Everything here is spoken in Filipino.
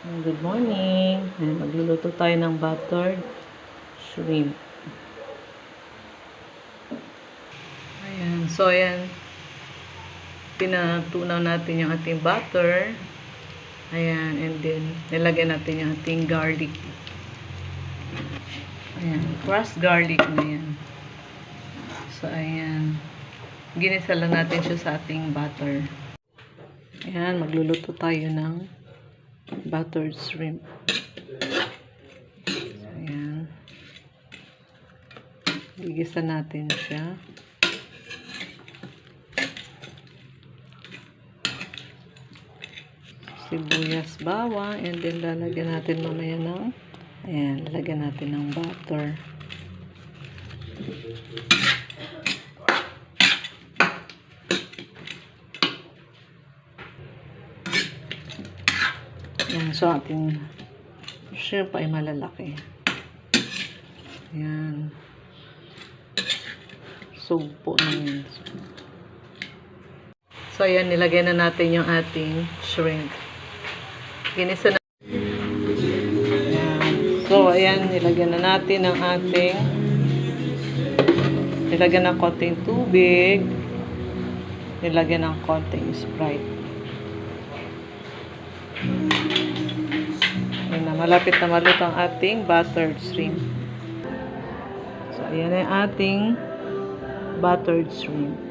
Good morning. Magluluto tayo ng buttered shrimp. Ayan. So, ayan. Pinatunaw natin yung ating butter. Ayan. And then, nilagyan natin yung ating garlic. Ayan. Crushed garlic na yan. So, ayan. Ginisa lang natin siya sa ating butter. Ayan. Magluluto tayo ng buttered shrimp. Ayan. Gigisa natin siya. Sibuyas, bawang, and then lalagyan natin mamaya ng ayan, lalagyan natin ng butter. Ayan, so ating shrimp ay malalaki. Ayan. Sugpo namin. So, ayan, nilagay na natin yung ating shrimp. Ginisa na. Ayan. So, ayan, nilagyan na natin ang ating nilagyan ng konting tubig. Nilagyan ng konting Sprite. Ayan na, malapit na maluto ang ating buttered shrimp. So, ayan ang ating buttered shrimp.